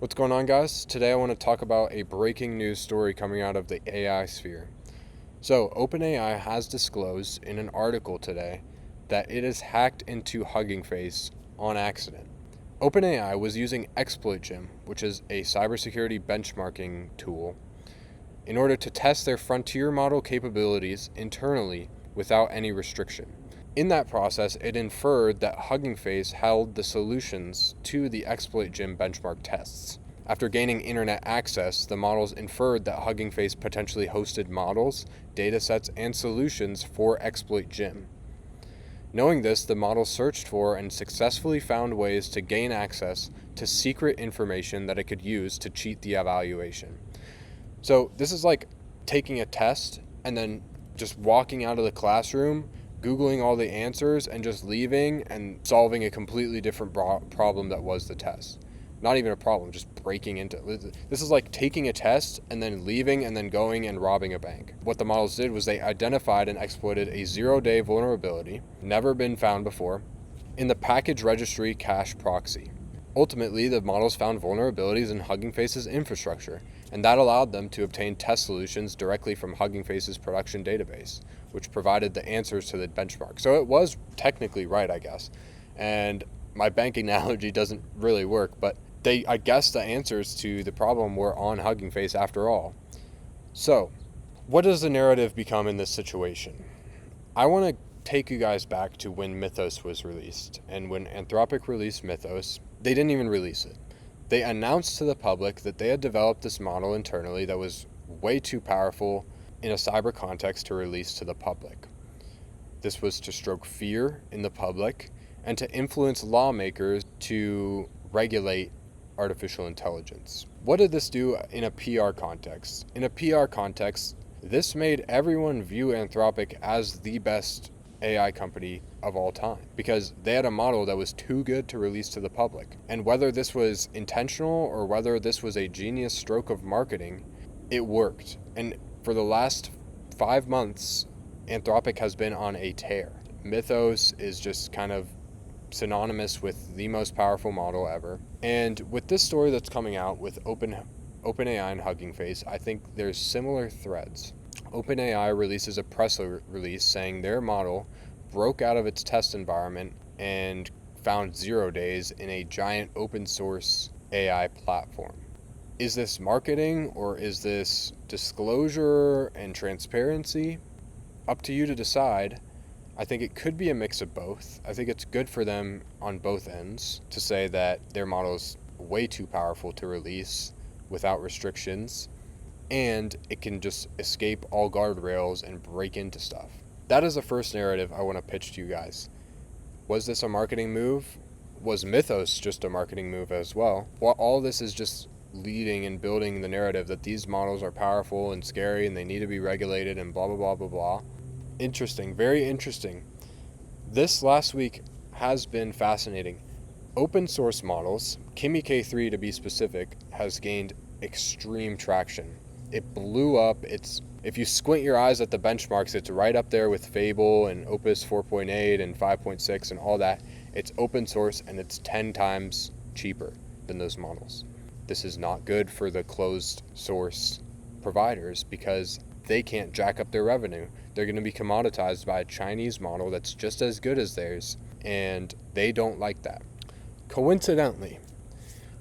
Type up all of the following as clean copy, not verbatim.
What's going on, guys? Today I want to talk about a breaking news story coming out of the AI sphere. So, OpenAI has disclosed in an article today that it has hacked into Hugging Face on accident. OpenAI was using ExploitGym, which is a cybersecurity benchmarking tool, in order to test their frontier model capabilities internally without any restriction. In that process, it inferred that Hugging Face held the solutions to the ExploitGym benchmark tests. After gaining internet access, the models inferred that Hugging Face potentially hosted models, datasets, and solutions for ExploitGym. Knowing this, the model searched for and successfully found ways to gain access to secret information that it could use to cheat the evaluation. So this is like taking a test and then just walking out of the classroom, Googling all the answers, and just leaving and solving a completely different problem that was the test. Not even a problem, just breaking into it. This is like taking a test and then leaving and then going and robbing a bank. What the models did was they identified and exploited a 0-day vulnerability, never been found before, in the package registry cache proxy. Ultimately, the models found vulnerabilities in Hugging Face's infrastructure, and that allowed them to obtain test solutions directly from Hugging Face's production database, which provided the answers to the benchmark. So it was technically right, I guess. And my bank analogy doesn't really work, but I guess the answers to the problem were on Hugging Face after all. So, what does the narrative become in this situation? I want to take you guys back to when Mythos was released. And when Anthropic released Mythos, they didn't even release it. They announced to the public that they had developed this model internally that was way too powerful in a cyber context to release to the public. This was to stroke fear in the public and to influence lawmakers to regulate artificial intelligence. What did this do in a PR context? In a PR context, this made everyone view Anthropic as the best AI company of all time because they had a model that was too good to release to the public. And whether this was intentional or whether this was a genius stroke of marketing, it worked. And for the last 5 months, Anthropic has been on a tear. Mythos is just kind of synonymous with the most powerful model ever. And with this story that's coming out with OpenAI and Hugging Face, I think there's similar threads. OpenAI releases a press release saying their model broke out of its test environment and found 0 days in a giant open source AI platform. Is this marketing or is this disclosure and transparency? Up to you to decide. I think it could be a mix of both. I think it's good for them on both ends to say that their model is way too powerful to release without restrictions, and it can just escape all guardrails and break into stuff. That is the first narrative I want to pitch to you guys. Was this a marketing move? Was Mythos just a marketing move as well? Well, all this is just leading and building the narrative that these models are powerful and scary and they need to be regulated and blah, blah, blah, blah, blah. Interesting, very interesting. This last week has been fascinating. Open source models, Kimi K3 to be specific, has gained extreme traction. It blew up. If you squint your eyes at the benchmarks, it's right up there with Fable and Opus 4.8 and 5.6 and all that. It's open source and it's 10 times cheaper than those models. This is not good for the closed source providers because they can't jack up their revenue. They're going to be commoditized by a Chinese model that's just as good as theirs, and they don't like that. Coincidentally,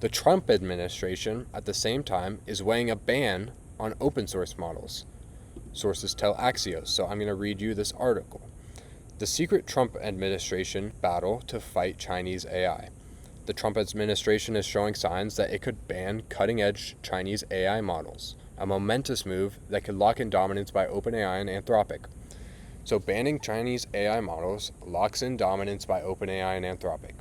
the Trump administration at the same time is weighing a ban on open source models. Sources tell Axios, so I'm going to read you this article. The secret Trump administration battle to fight Chinese AI. The Trump administration is showing signs that it could ban cutting-edge Chinese AI models, a momentous move that could lock in dominance by OpenAI and Anthropic. So banning Chinese AI models locks in dominance by OpenAI and Anthropic.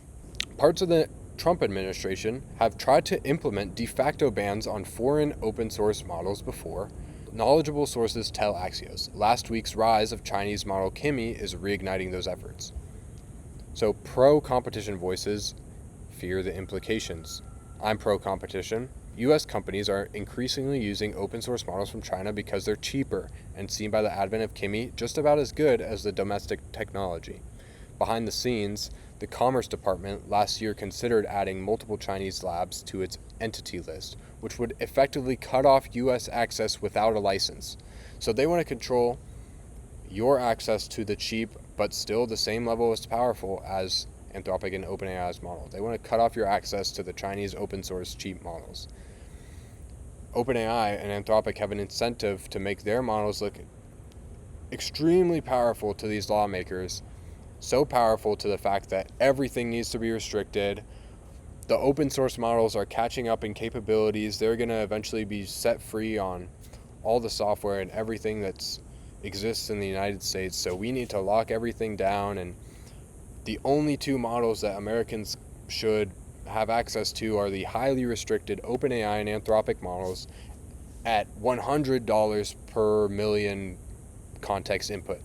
Parts of the Trump administration have tried to implement de facto bans on foreign open source models before. Knowledgeable sources tell Axios. Last week's rise of Chinese model Kimi is reigniting those efforts. So pro-competition voices fear the implications. I'm pro-competition. U.S. companies are increasingly using open source models from China because they're cheaper and seen by the advent of Kimi just about as good as the domestic technology. Behind the scenes, the Commerce Department last year considered adding multiple Chinese labs to its entity list, which would effectively cut off U.S. access without a license. So they want to control your access to the cheap, but still the same level as powerful as Anthropic and OpenAI's model. They want to cut off your access to the Chinese open source cheap models. OpenAI and Anthropic have an incentive to make their models look extremely powerful to these lawmakers, so powerful to the fact that everything needs to be restricted. The open source models are catching up in capabilities. They're going to eventually be set free on all the software and everything that exists in the United States. So we need to lock everything down, and the only two models that Americans should have access to are the highly restricted OpenAI and Anthropic models at $100 per million context input.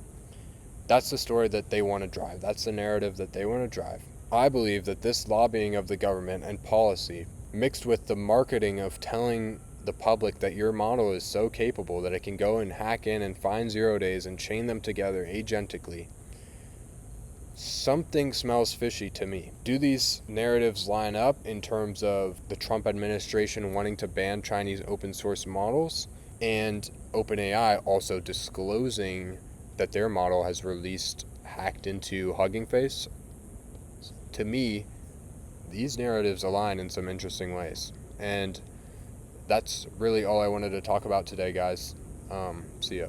That's the story that they want to drive. That's the narrative that they want to drive. I believe that this lobbying of the government and policy, mixed with the marketing of telling the public that your model is so capable that it can go and hack in and find 0 days and chain them together agentically, something smells fishy to me. Do these narratives line up in terms of the Trump administration wanting to ban Chinese open source models and OpenAI also disclosing that their model has released hacked into Hugging Face? To me, these narratives align in some interesting ways. And that's really all I wanted to talk about today, guys. See ya.